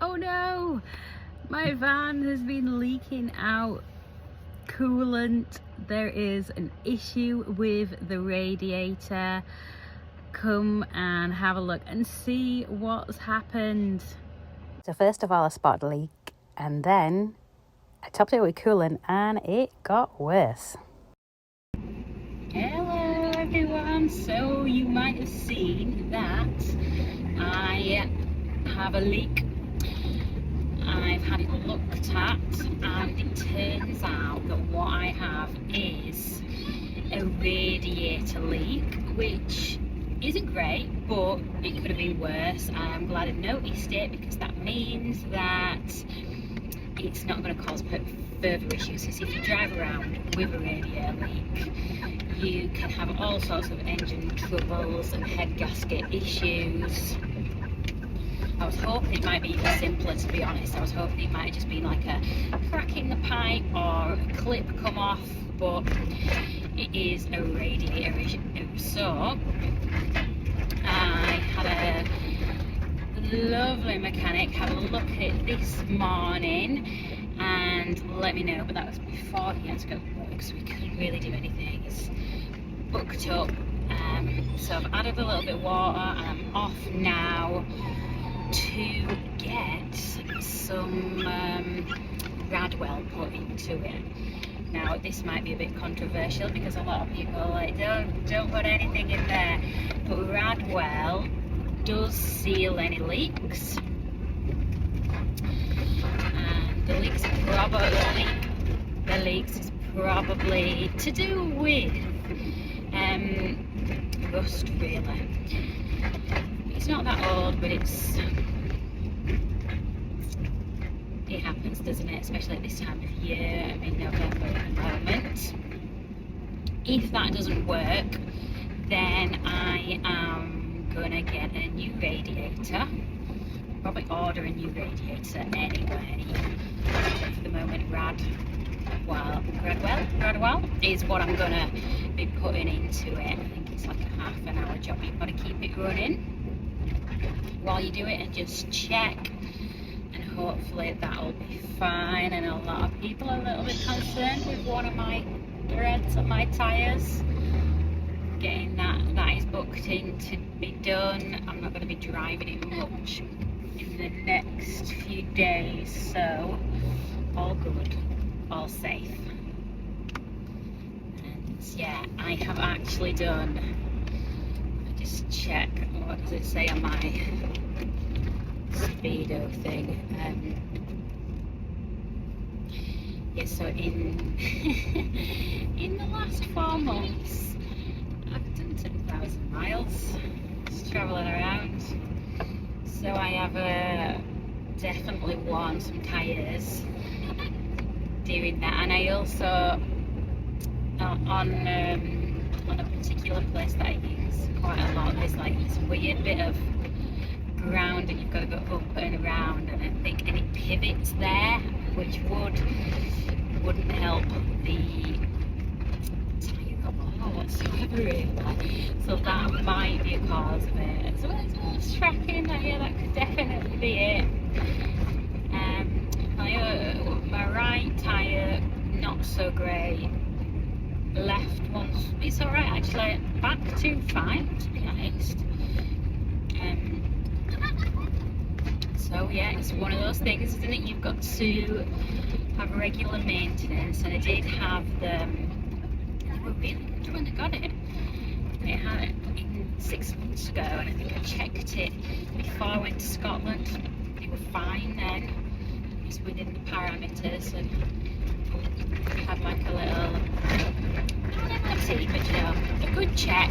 Oh no! My van has been leaking out coolant. There is an issue with the radiator. Come and have a look and see what's happened. So first of all, I spotted a leak, and then I topped it with coolant and it got worse. Hello everyone, so you might have seen that I have a leak. I've had it looked at and it turns out that what I have is a radiator leak, which isn't great, but it could have been worse. I'm glad I noticed it because that means that it's not going to cause further issues. Because if you drive around with a radiator leak, you can have all sorts of engine troubles and head gasket issues. I was hoping it might be even simpler, to be honest. I was hoping it might have just been like a crack in the pipe or a clip come off, but it is a radiator issue. So I had a lovely mechanic have a look at it this morning and let me know, but that was before he had to go to work, so we couldn't really do anything. It's booked up. So I've added a little bit of water and I'm off now to get some Radwell put into it. Now this might be a bit controversial because a lot of people are like, don't put anything in there, but Radwell does seal any leaks, and the leaks is probably to do with rust, really. It's not that old, but it happens, doesn't it? Especially at this time of year. I'm in November at the moment. If that doesn't work, then I am gonna get a new radiator. Probably order a new radiator anyway. For the moment, Radwell is what I'm gonna be putting into it. I think it's like a half an hour job. You've got to keep it running while you do it and just check, and hopefully that'll be fine. And a lot of people are a little bit concerned with one of my threads on my tyres. Getting that is booked in to be done. I'm not going to be driving it much in the next few days, so all good, all safe. And yeah, I have actually done, I just check, what does it say on my speedo thing? Yeah, so in in the last 4 months I've done 10,000 miles just travelling around, so I have definitely worn some tyres doing that. And I also on a particular place that I use quite a lot, there's like this weird bit of ground and you've got to go up and around, and I think any pivots there which wouldn't help the tyre rubble whatsoever, really. So that might be a cause of it. So it's tracking, yeah, that could definitely be it. My right tyre, not so great. Left one's, it's alright actually. Back two, fine, to be honest. So yeah, it's one of those things, isn't it? You've got to have regular maintenance, and I did have them. They were really good when I got it. I had it 6 months ago, and I think I checked it before I went to Scotland. They were fine then. It was within the parameters, and had like a little, but you know, a good check.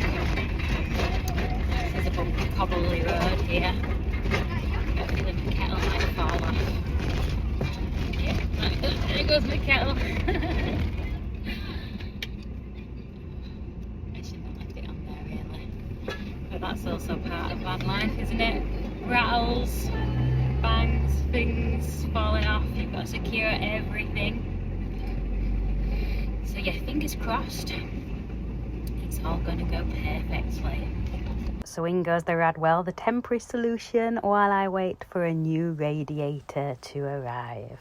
There's a bumpy cobbly road here. I feel like my kettle might fall off. Yeah, there goes my kettle. I shouldn't have left it on there, really. But that's also part of van life, isn't it? Rattles, bangs, things falling off. You've got to secure everything. So yeah, fingers crossed. It's all going to go perfectly. So in goes the Radwell, the temporary solution, while I wait for a new radiator to arrive.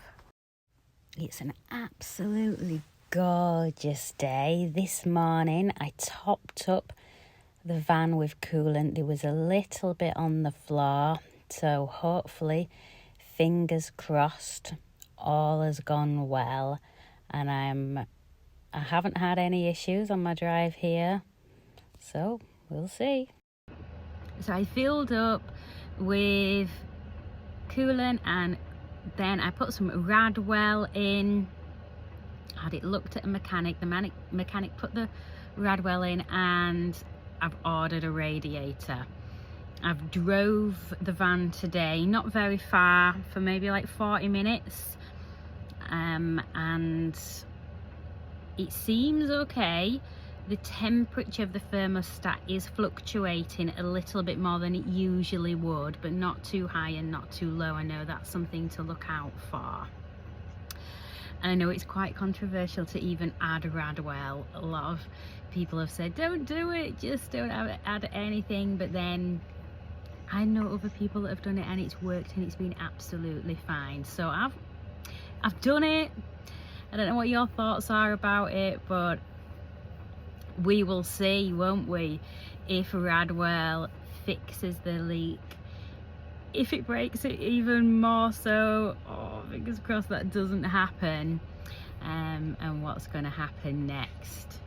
It's an absolutely gorgeous day. This morning I topped up the van with coolant. There was a little bit on the floor, so hopefully, fingers crossed, all has gone well, and I haven't had any issues on my drive here, so we'll see. So I filled up with coolant and then I put some Radwell in. Had it looked at a mechanic. The mechanic put the Radwell in, and I've ordered a radiator. I've drove the van today, not very far, for maybe like 40 minutes, and it seems okay. The temperature of the thermostat is fluctuating a little bit more than it usually would, but not too high and not too low. I know that's something to look out for. And I know it's quite controversial to even add Radwell. A lot of people have said, don't do it, just don't add anything. But then I know other people that have done it and it's worked and it's been absolutely fine. So I've done it. I don't know what your thoughts are about it, but we will see, won't we, if Radwell fixes the leak. If it breaks it even more so, oh, fingers crossed that doesn't happen, and what's going to happen next.